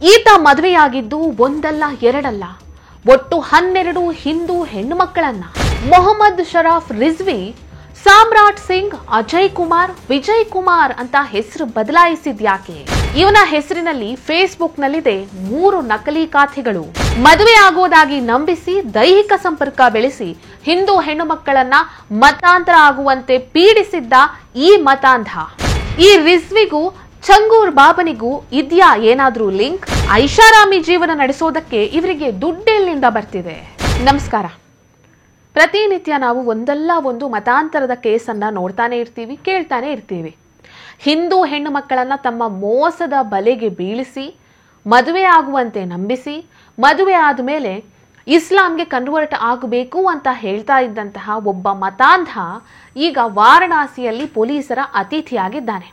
ಈತ ಮದುವೆಯಾಗಿದ್ದು ಒಂದಲ್ಲ ಎರಡಲ್ಲ, ಒಟ್ಟು 12 ಹಿಂದೂ ಹೆಣ್ಣು ಮಕ್ಕಳನ್ನ. ಮೊಹಮ್ಮದ್ ಶರಫ್ ರಿಜ್ವಿ ಸಾಮ್ರಾಟ್ ಸಿಂಗ್, ಅಜಯ್ ಕುಮಾರ್, ವಿಜಯ್ ಕುಮಾರ್ ಅಂತ ಹೆಸರು ಬದಲಾಯಿಸಿದ್ಯಾಕೆ? ಇವನ ಹೆಸರಿನಲ್ಲಿ ಫೇಸ್ಬುಕ್ ನಲ್ಲಿದೆ 3 ನಕಲಿ ಖಾತೆಗಳು. ಮದುವೆ ಆಗೋದಾಗಿ ನಂಬಿಸಿ ದೈಹಿಕ ಸಂಪರ್ಕ ಬೆಳೆಸಿ ಹಿಂದೂ ಹೆಣ್ಣು ಮಕ್ಕಳನ್ನ ಮತಾಂತರ ಆಗುವಂತೆ ಪೀಡಿಸಿದ್ದ ಈ ಮತಾಂಧ. ಈ ರಿಜ್ವಿಗೂ ಚಂಗೂರ್ ಬಾಬನಿಗೂ ಇದ್ಯಾ ಏನಾದ್ರೂ ಲಿಂಕ್? ಐಷಾರಾಮಿ ಜೀವನ ನಡೆಸೋದಕ್ಕೆ ಇವರಿಗೆ ದುಡ್ಡೆಲ್ಲಿಂದ ಬರ್ತಿದೆ? ನಮಸ್ಕಾರ. ಪ್ರತಿನಿತ್ಯ ನಾವು ಒಂದಲ್ಲ ಒಂದು ಮತಾಂತರದ ಕೇಸನ್ನ ನೋಡ್ತಾನೆ ಇರ್ತೀವಿ, ಕೇಳ್ತಾನೆ ಇರ್ತೀವಿ. ಹಿಂದೂ ಹೆಣ್ಣು ಮಕ್ಕಳನ್ನ ತಮ್ಮ ಮೋಸದ ಬಲೆಗೆ ಬೀಳಿಸಿ ಮದುವೆ ಆಗುವಂತೆ ನಂಬಿಸಿ ಮದುವೆ ಆದ್ಮೇಲೆ ಇಸ್ಲಾಂಗೆ ಕನ್ವರ್ಟ್ ಆಗಬೇಕು ಅಂತ ಹೇಳ್ತಾ ಇದ್ದಂತಹ ಒಬ್ಬ ಮತಾಂಧ ಈಗ ವಾರಣಾಸಿಯಲ್ಲಿ ಪೊಲೀಸರ ಅತಿಥಿಯಾಗಿದ್ದಾನೆ.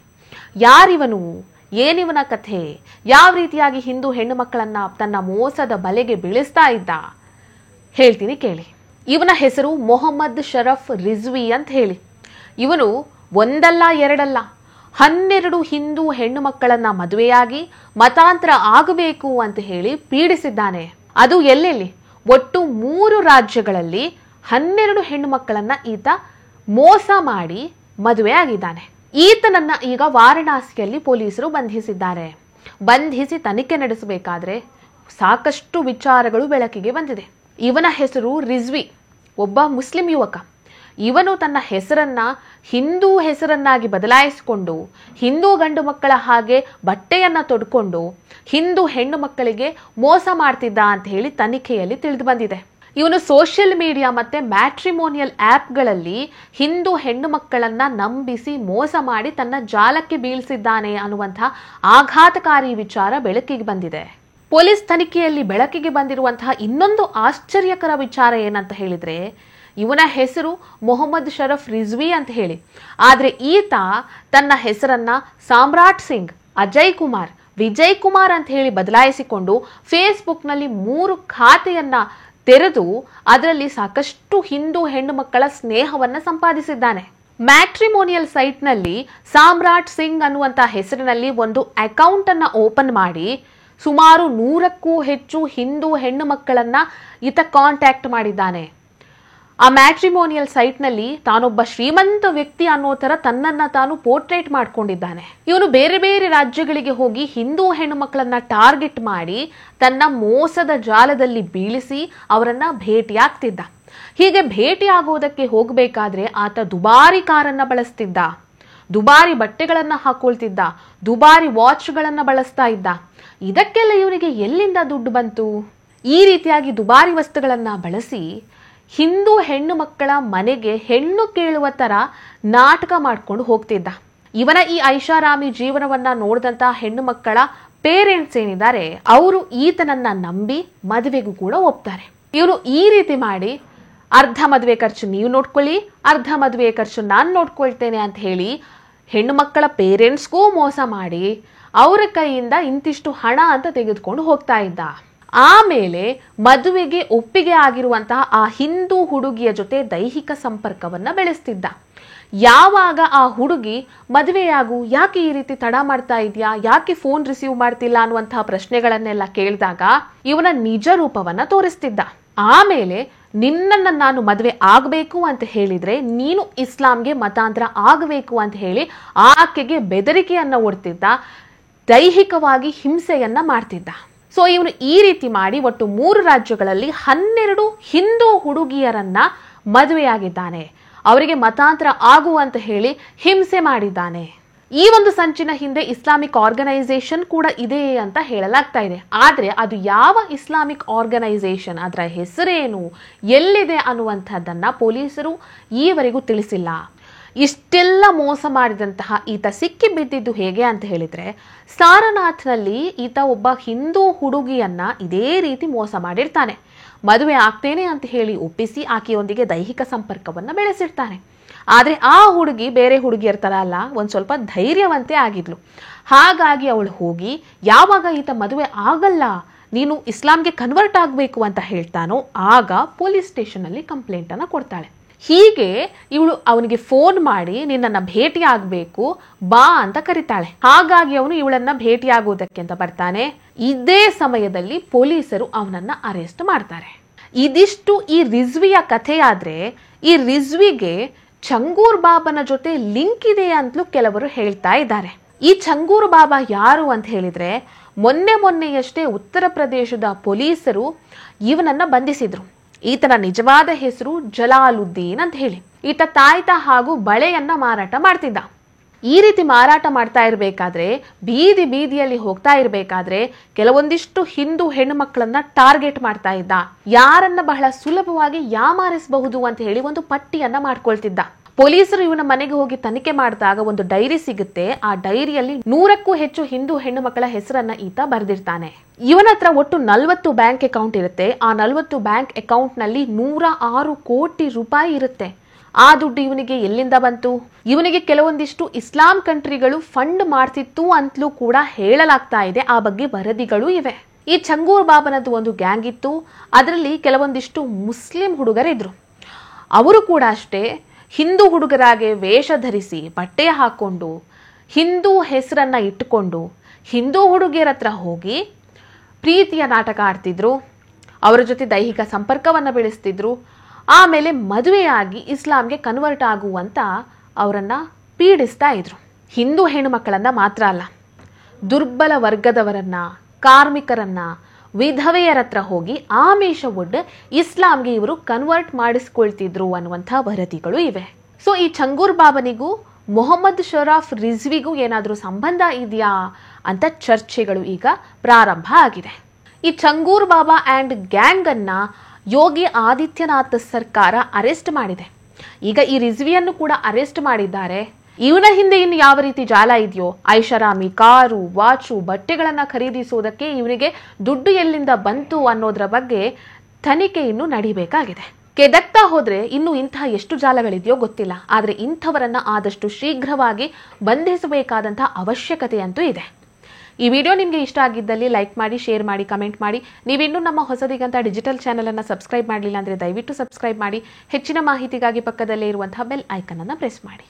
ಯಾರಿವನು? ಏನಿವನ ಕಥೆ? ಯಾವ ರೀತಿಯಾಗಿ ಹಿಂದೂ ಹೆಣ್ಣು ಮಕ್ಕಳನ್ನ ತನ್ನ ಮೋಸದ ಬಲೆಗೆ ಬೀಳಿಸ್ತಾ ಇದ್ದ? ಹೇಳ್ತೀನಿ ಕೇಳಿ. ಇವನ ಹೆಸರು ಮೊಹಮ್ಮದ್ ಶರಫ್ ರಿಜ್ವಿ ಅಂತ ಹೇಳಿ. ಇವನು ಒಂದಲ್ಲ ಎರಡಲ್ಲ 12 ಹಿಂದೂ ಹೆಣ್ಣು ಮಕ್ಕಳನ್ನ ಮದುವೆಯಾಗಿ ಮತಾಂತರ ಆಗಬೇಕು ಅಂತ ಹೇಳಿ ಪೀಡಿಸಿದ್ದಾನೆ. ಅದು ಎಲ್ಲೆಲ್ಲಿ? ಒಟ್ಟು 3 ರಾಜ್ಯಗಳಲ್ಲಿ 12 ಹೆಣ್ಣು ಮಕ್ಕಳನ್ನ ಈತ ಮೋಸ ಮಾಡಿ ಮದುವೆ ಆಗಿದ್ದಾನೆ. ಈತನನ್ನ ಈಗ ವಾರಣಾಸಿಯಲ್ಲಿ ಪೊಲೀಸರು ಬಂಧಿಸಿದ್ದಾರೆ. ಬಂಧಿಸಿ ತನಿಖೆ ನಡೆಸಬೇಕಾದ್ರೆ ಸಾಕಷ್ಟು ವಿಚಾರಗಳು ಬೆಳಕಿಗೆ ಬಂದಿದೆ. ಇವನ ಹೆಸರು ರಿಜ್ವಿ, ಒಬ್ಬ ಮುಸ್ಲಿಂ ಯುವಕ. ಇವನು ತನ್ನ ಹೆಸರನ್ನ ಹಿಂದೂ ಹೆಸರನ್ನಾಗಿ ಬದಲಾಯಿಸಿಕೊಂಡು ಹಿಂದೂ ಗಂಡು ಮಕ್ಕಳ ಹಾಗೆ ಬಟ್ಟೆಯನ್ನ ತೊಡ್ಕೊಂಡು ಹಿಂದೂ ಹೆಣ್ಣು ಮಕ್ಕಳಿಗೆ ಮೋಸ ಮಾಡ್ತಿದ್ದ ಅಂತ ಹೇಳಿ ತನಿಖೆಯಲ್ಲಿ ತಿಳಿದು ಬಂದಿದೆ. ಇವನು ಸೋಷಿಯಲ್ ಮೀಡಿಯಾ ಮತ್ತೆ ಮ್ಯಾಟ್ರಿಮೋನಿಯಲ್ ಆ್ಯಪ್ಗಳಲ್ಲಿ ಹಿಂದೂ ಹೆಣ್ಣು ಮಕ್ಕಳನ್ನ ನಂಬಿಸಿ ಮೋಸ ಮಾಡಿ ತನ್ನ ಜಾಲಕ್ಕೆ ಬೀಳಿಸಿದ್ದಾನೆ ಅನ್ನುವಂತಹ ಆಘಾತಕಾರಿ ವಿಚಾರ ಬೆಳಕಿಗೆ ಬಂದಿದೆ. ಪೊಲೀಸ್ ತನಿಖೆಯಲ್ಲಿ ಬೆಳಕಿಗೆ ಬಂದಿರುವಂತಹ ಇನ್ನೊಂದು ಆಶ್ಚರ್ಯಕರ ವಿಚಾರ ಏನಂತ ಹೇಳಿದ್ರೆ, ಇವನ ಹೆಸರು ಮೊಹಮ್ಮದ್ ಶರಫ್ ರಿಜ್ವಿ ಅಂತ ಹೇಳಿ, ಆದ್ರೆ ಈತ ತನ್ನ ಹೆಸರನ್ನ ಸಾಮ್ರಾಟ್ ಸಿಂಗ್, ಅಜಯ್ ಕುಮಾರ್, ವಿಜಯ್ ಕುಮಾರ್ ಅಂತ ಹೇಳಿ ಬದಲಾಯಿಸಿಕೊಂಡು ಫೇಸ್ಬುಕ್ನಲ್ಲಿ 3 ಖಾತೆಯನ್ನ ತೆರೆದು ಅದರಲ್ಲಿ ಸಾಕಷ್ಟು ಹಿಂದೂ ಹೆಣ್ಣು ಮಕ್ಕಳ ಸ್ನೇಹವನ್ನ ಸಂಪಾದಿಸಿದ್ದಾನೆ. ಮ್ಯಾಟ್ರಿಮೋನಿಯಲ್ ಸೈಟ್ನಲ್ಲಿ ಸಾಮ್ರಾಟ್ ಸಿಂಗ್ ಅನ್ನುವಂತ ಹೆಸರಿನಲ್ಲಿ ಒಂದು ಅಕೌಂಟ್ ಅನ್ನ ಓಪನ್ ಮಾಡಿ ಸುಮಾರು 100ಕ್ಕೂ ಹೆಚ್ಚು ಹಿಂದೂ ಹೆಣ್ಣು ಮಕ್ಕಳನ್ನ ಈತ ಕಾಂಟ್ಯಾಕ್ಟ್ ಮಾಡಿದ್ದಾನೆ. ಆ ಮ್ಯಾಟ್ರಿಮೋನಿಯಲ್ ಸೈಟ್ನಲ್ಲಿ ತಾನೊಬ್ಬ ಶ್ರೀಮಂತ ವ್ಯಕ್ತಿ ಅನ್ನೋ ತರ ತನ್ನನ್ನ ತಾನು ಪೋರ್ಟ್ರೇಟ್ ಮಾಡ್ಕೊಂಡಿದ್ದಾನೆ. ಇವನು ಬೇರೆ ಬೇರೆ ರಾಜ್ಯಗಳಿಗೆ ಹೋಗಿ ಹಿಂದೂ ಹೆಣ್ಣು ಮಕ್ಕಳನ್ನ ಟಾರ್ಗೆಟ್ ಮಾಡಿ ತನ್ನ ಮೋಸದ ಜಾಲದಲ್ಲಿ ಬೀಳಿಸಿ ಅವರನ್ನ ಭೇಟಿಯಾಗ್ತಿದ್ದ. ಹೀಗೆ ಭೇಟಿ ಆಗೋದಕ್ಕೆ ಹೋಗಬೇಕಾದ್ರೆ ಆತ ದುಬಾರಿ ಕಾರನ್ನ ಬಳಸ್ತಿದ್ದ, ದುಬಾರಿ ಬಟ್ಟೆಗಳನ್ನ ಹಾಕೊಳ್ತಿದ್ದ, ದುಬಾರಿ ವಾಚ್ಗಳನ್ನ ಬಳಸ್ತಾ ಇದ್ದ. ಇದಕ್ಕೆಲ್ಲ ಇವನಿಗೆ ಎಲ್ಲಿಂದ ದುಡ್ಡು ಬಂತು? ಈ ರೀತಿಯಾಗಿ ದುಬಾರಿ ವಸ್ತುಗಳನ್ನ ಬಳಸಿ ಹಿಂದೂ ಹೆಣ್ಣು ಮಕ್ಕಳ ಮನೆಗೆ ಹೆಣ್ಣು ಕೇಳುವ ತರ ನಾಟಕ ಮಾಡ್ಕೊಂಡು ಹೋಗ್ತಿದ್ದ. ಇವನ ಈ ಐಷಾರಾಮಿ ಜೀವನವನ್ನ ನೋಡಿದಂತ ಹೆಣ್ಣು ಮಕ್ಕಳ ಪೇರೆಂಟ್ಸ್ ಏನಿದ್ದಾರೆ ಅವರು ಈತನನ್ನ ನಂಬಿ ಮದುವೆಗೂ ಕೂಡ ಒಪ್ತಾರೆ. ಇವನು ಈ ರೀತಿ ಮಾಡಿ ಅರ್ಧ ಮದುವೆ ಖರ್ಚು ನೀವು ನೋಡ್ಕೊಳ್ಳಿ, ಅರ್ಧ ಮದುವೆ ಖರ್ಚು ನಾನು ನೋಡ್ಕೊಳ್ತೇನೆ ಅಂತ ಹೇಳಿ ಹೆಣ್ಣು ಮಕ್ಕಳ ಪೇರೆಂಟ್ಸ್ಗೂ ಮೋಸ ಮಾಡಿ ಅವರ ಕೈಯಿಂದ ಇಂತಿಷ್ಟು ಹಣ ಅಂತ ತೆಗೆದುಕೊಂಡು ಹೋಗ್ತಾ ಇದ್ದ. ಆಮೇಲೆ ಮದುವೆಗೆ ಒಪ್ಪಿಗೆ ಆಗಿರುವಂತಹ ಆ ಹಿಂದೂ ಹುಡುಗಿಯ ಜೊತೆ ದೈಹಿಕ ಸಂಪರ್ಕವನ್ನ ಬೆಳೆಸ್ತಿದ್ದ. ಯಾವಾಗ ಆ ಹುಡುಗಿ ಮದುವೆಯಾಗು, ಯಾಕೆ ಈ ರೀತಿ ತಡ ಮಾಡ್ತಾ ಇದೆಯಾ, ಯಾಕೆ ಫೋನ್ ರಿಸೀವ್ ಮಾಡ್ತಿಲ್ಲ ಅನ್ನುವಂತಹ ಪ್ರಶ್ನೆಗಳನ್ನೆಲ್ಲ ಕೇಳಿದಾಗ ಇವನ ನಿಜ ರೂಪವನ್ನ ತೋರಿಸ್ತಿದ್ದ. ಆಮೇಲೆ ನಿನ್ನನ್ನ ನಾನು ಮದುವೆ ಆಗಬೇಕು ಅಂತ ಹೇಳಿದ್ರೆ ನೀನು ಇಸ್ಲಾಂಗೆ ಮತಾಂತರ ಆಗಬೇಕು ಅಂತ ಹೇಳಿ ಆಕೆಗೆ ಬೆದರಿಕೆಯನ್ನ ಒಡ್ತಿದ್ದ, ದೈಹಿಕವಾಗಿ ಹಿಂಸೆಯನ್ನ ಮಾಡ್ತಿದ್ದ. ಸೊ ಇವನು ಈ ರೀತಿ ಮಾಡಿ ಒಟ್ಟು 3 ರಾಜ್ಯಗಳಲ್ಲಿ 12 ಹಿಂದೂ ಹುಡುಗಿಯರನ್ನ ಮದುವೆಯಾಗಿದ್ದಾನೆ. ಅವರಿಗೆ ಮತಾಂತರ ಆಗುವಂತ ಹೇಳಿ ಹಿಂಸೆ ಮಾಡಿದ್ದಾನೆ. ಈ ಒಂದು ಸಂಚಿನ ಹಿಂದೆ ಇಸ್ಲಾಮಿಕ್ ಆರ್ಗನೈಸೇಷನ್ ಕೂಡ ಇದೆ ಅಂತ ಹೇಳಲಾಗ್ತಾ ಇದೆ. ಆದ್ರೆ ಅದು ಯಾವ ಇಸ್ಲಾಮಿಕ್ ಆರ್ಗನೈಸೇಷನ್, ಅದರ ಹೆಸರೇನು, ಎಲ್ಲಿದೆ ಅನ್ನುವಂಥದ್ದನ್ನ ಪೊಲೀಸರು ಈವರೆಗೂ ತಿಳಿಸಿಲ್ಲ. ಇಷ್ಟೆಲ್ಲ ಮೋಸ ಮಾಡಿದಂತಹ ಈತ ಸಿಕ್ಕಿ ಬಿದ್ದಿದ್ದು ಹೇಗೆ ಅಂತ ಹೇಳಿದ್ರೆ, ಸಾರನಾಥ್ನಲ್ಲಿ ಈತ ಒಬ್ಬ ಹಿಂದೂ ಹುಡುಗಿಯನ್ನ ಇದೇ ರೀತಿ ಮೋಸ ಮಾಡಿರ್ತಾನೆ. ಮದುವೆ ಆಗ್ತೇನೆ ಅಂತ ಹೇಳಿ ಒಪ್ಪಿಸಿ ಆಕೆಯೊಂದಿಗೆ ದೈಹಿಕ ಸಂಪರ್ಕವನ್ನ ಬೆಳೆಸಿರ್ತಾನೆ. ಆದ್ರೆ ಆ ಹುಡುಗಿ ಬೇರೆ ಹುಡುಗಿಯರ ತರ ಅಲ್ಲ, ಒಂದ್ ಸ್ವಲ್ಪ ಧೈರ್ಯವಂತೆ ಆಗಿದ್ಲು. ಹಾಗಾಗಿ ಅವಳು ಹೋಗಿ ಯಾವಾಗ ಈತ ಮದುವೆ ಆಗಲ್ಲ, ನೀನು ಇಸ್ಲಾಂಗೆ ಕನ್ವರ್ಟ್ ಆಗಬೇಕು ಅಂತ ಹೇಳ್ತಾನೋ ಆಗ ಪೊಲೀಸ್ ಸ್ಟೇಷನ್ ಅಲ್ಲಿ ಕಂಪ್ಲೇಂಟ್ ಅನ್ನ ಕೊಡ್ತಾಳೆ. ಹೀಗೆ ಇವಳು ಅವನಿಗೆ ಫೋನ್ ಮಾಡಿ ನಿನ್ನನ್ನು ಭೇಟಿ ಆಗಬೇಕು ಬಾ ಅಂತ ಕರೀತಾಳೆ. ಹಾಗಾಗಿ ಅವನು ಇವಳನ್ನ ಭೇಟಿಯಾಗುವುದಕ್ಕೆ ಅಂತ ಬರ್ತಾನೆ. ಇದೇ ಸಮಯದಲ್ಲಿ ಪೊಲೀಸರು ಅವನನ್ನ ಅರೆಸ್ಟ್ ಮಾಡ್ತಾರೆ. ಇದಿಷ್ಟು ಈ ರಿಜ್ವಿಯ ಕಥೆಯಾದ್ರೆ, ಈ ರಿಜ್ವಿಗೆ ಚಂಗೂರ್ ಬಾಬನ ಜೊತೆ ಲಿಂಕ್ ಇದೆ ಅಂತಲೂ ಕೆಲವರು ಹೇಳ್ತಾ ಇದ್ದಾರೆ. ಈ ಚಂಗೂರ್ ಬಾಬಾ ಯಾರು ಅಂತ ಹೇಳಿದ್ರೆ, ಮೊನ್ನೆಯಷ್ಟೇ ಉತ್ತರ ಪ್ರದೇಶದ ಪೊಲೀಸರು ಇವನನ್ನ ಬಂಧಿಸಿದ್ರು. ಈತನ ನಿಜವಾದ ಹೆಸರು ಜಲಾಲುದ್ದೀನ್ ಅಂತ ಹೇಳಿ. ಈತ ತಾಯ್ತ ಹಾಗೂ ಬಳೆಯನ್ನ ಮಾರಾಟ ಮಾಡ್ತಿದ್ದ. ಈ ರೀತಿ ಮಾರಾಟ ಮಾಡ್ತಾ ಇರಬೇಕಾದ್ರೆ, ಬೀದಿಯಲ್ಲಿ ಹೋಗ್ತಾ ಇರಬೇಕಾದ್ರೆ ಕೆಲವೊಂದಿಷ್ಟು ಹಿಂದೂ ಹೆಣ್ಣು ಮಕ್ಕಳನ್ನ ಟಾರ್ಗೆಟ್ ಮಾಡ್ತಾ ಇದ್ದ. ಯಾರನ್ನ ಬಹಳ ಸುಲಭವಾಗಿ ಯಾಮಾರಿಸಬಹುದು ಅಂತ ಹೇಳಿ ಒಂದು ಪಟ್ಟಿಯನ್ನ ಮಾಡ್ಕೊಳ್ತಿದ್ದ. ಪೊಲೀಸರು ಇವನ ಮನೆಗೆ ಹೋಗಿ ತನಿಖೆ ಮಾಡಿದಾಗ ಒಂದು ಡೈರಿ ಸಿಗುತ್ತೆ. ಆ ಡೈರಿಯಲ್ಲಿ 100ಕ್ಕೂ ಹೆಚ್ಚು ಹಿಂದೂ ಹೆಣ್ಣು ಮಕ್ಕಳ ಹೆಸರನ್ನ ಈತ ಬರೆದಿರ್ತಾನೆ. ಇವನ ಹತ್ರ ಒಟ್ಟು 40 ಬ್ಯಾಂಕ್ ಅಕೌಂಟ್ ಇರುತ್ತೆ. ಆ 40 ಬ್ಯಾಂಕ್ ಅಕೌಂಟ್ ನಲ್ಲಿ 106 ಕೋಟಿ ರೂಪಾಯಿ ಇರುತ್ತೆ. ಆ ದುಡ್ಡು ಇವನಿಗೆ ಎಲ್ಲಿಂದ ಬಂತು? ಇವನಿಗೆ ಕೆಲವೊಂದಿಷ್ಟು ಇಸ್ಲಾಂ ಕಂಟ್ರಿಗಳು ಫಂಡ್ ಮಾಡ್ತಿತ್ತು ಅಂತಲೂ ಕೂಡ ಹೇಳಲಾಗ್ತಾ ಇದೆ. ಆ ಬಗ್ಗೆ ವರದಿಗಳು ಇವೆ. ಈ ಚಂಗೂರ್ ಬಾಬನದ್ದು ಒಂದು ಗ್ಯಾಂಗ್ ಇತ್ತು. ಅದರಲ್ಲಿ ಕೆಲವೊಂದಿಷ್ಟು ಮುಸ್ಲಿಂ ಹುಡುಗರಿದ್ರು. ಅವರು ಕೂಡ ಅಷ್ಟೇ ಹಿಂದೂ ಹುಡುಗರಾಗೆ ವೇಷ ಧರಿಸಿ ಬಟ್ಟೆ ಹಾಕೊಂಡು ಹಿಂದೂ ಹೆಸರನ್ನ ಇಟ್ಟುಕೊಂಡು ಹಿಂದೂ ಹುಡುಗಿಯರ ಹತ್ರ ಹೋಗಿ ಪ್ರೀತಿಯ ನಾಟಕ ಆಡ್ತಿದ್ರು. ಅವರ ಜೊತೆ ದೈಹಿಕ ಸಂಪರ್ಕವನ್ನು ಬೆಳೆಸ್ತಿದ್ರು. ಆಮೇಲೆ ಮದುವೆಯಾಗಿ ಇಸ್ಲಾಂಗೆ ಕನ್ವರ್ಟ್ ಆಗುವಂತ ಅವರನ್ನ ಪೀಡಿಸ್ತಾ ಇದ್ರು. ಹಿಂದೂ ಹೆಣ್ಣು ಮಕ್ಕಳನ್ನ ಮಾತ್ರ ಅಲ್ಲ, ದುರ್ಬಲ ವರ್ಗದವರನ್ನ, ಕಾರ್ಮಿಕರನ್ನ, ವಿಧವೆಯರ ಹತ್ರ ಹೋಗಿ ಆಮೇಶ ಒಡ್ಡು ಇಸ್ಲಾಂಗೆ ಇವರು ಕನ್ವರ್ಟ್ ಮಾಡಿಸ್ಕೊಳ್ತಿದ್ರು ಅನ್ನುವಂಥ ವರದಿಗಳು ಇವೆ. ಸೊ ಈ ಚಂಗೂರ್ ಬಾಬನಿಗೂ ಮೊಹಮ್ಮದ್ ಶರಾಫ್ ರಿಜ್ವಿಗೂ ಏನಾದರೂ ಸಂಬಂಧ ಇದೆಯಾ ಅಂತ ಚರ್ಚೆಗಳು ಈಗ ಪ್ರಾರಂಭ ಆಗಿದೆ. ಈ ಚಂಗೂರ್ ಬಾಬಾ ಆ್ಯಂಡ್ ಗ್ಯಾಂಗ್ ಅನ್ನ ಯೋಗಿ ಆದಿತ್ಯನಾಥ್ ಸರ್ಕಾರ ಅರೆಸ್ಟ್ ಮಾಡಿದೆ. ಈಗ ಈ ರಿಜ್ವಿಯನ್ನು ಕೂಡ ಅರೆಸ್ಟ್ ಮಾಡಿದ್ದಾರೆ. ಇವನ ಹಿಂದೆ ಇನ್ನು ಯಾವ ರೀತಿ ಜಾಲ ಇದೆಯೋ, ಐಷಾರಾಮಿ ಕಾರು, ವಾಚು, ಬಟ್ಟೆಗಳನ್ನ ಖರೀದಿಸುವುದಕ್ಕೆ ಇವನಿಗೆ ದುಡ್ಡು ಎಲ್ಲಿಂದ ಬಂತು ಅನ್ನೋದ್ರ ಬಗ್ಗೆ ತನಿಖೆ ಇನ್ನು ನಡಿಬೇಕಾಗಿದೆ. ಕೆದಕ್ತಾ ಹೋದ್ರೆ ಇನ್ನು ಇಂತಹ ಎಷ್ಟು ಜಾಲಗಳಿದೆಯೋ ಗೊತ್ತಿಲ್ಲ. ಆದ್ರೆ ಇಂಥವರನ್ನ ಆದಷ್ಟು ಶೀಘ್ರವಾಗಿ ಬಂಧಿಸಬೇಕಾದಂತಹ ಅವಶ್ಯಕತೆ ಅಂತೂ ಇದೆ. ಈ ವಿಡಿಯೋ ನಿಮಗೆ ಇಷ್ಟ ಆಗಿದ್ದಲ್ಲಿ ಲೈಕ್ ಮಾಡಿ, ಶೇರ್ ಮಾಡಿ, ಕಮೆಂಟ್ ಮಾಡಿ. ನೀವಿನ್ನೂ ನಮ್ಮ ಹೊಸದಿಗಂತ ಡಿಜಿಟಲ್ ಚಾನೆಲ್ ಅನ್ನು ಸಬ್ಸ್ಕ್ರೈಬ್ ಮಾಡಲಿಲ್ಲ ಅಂದ್ರೆ ದಯವಿಟ್ಟು ಸಬ್ಸ್ಕ್ರೈಬ್ ಮಾಡಿ. ಹೆಚ್ಚಿನ ಮಾಹಿತಿಗಾಗಿ ಪಕ್ಕದಲ್ಲೇ ಇರುವಂತಹ ಬೆಲ್ ಐಕನ್ ಅನ್ನು ಪ್ರೆಸ್ ಮಾಡಿ.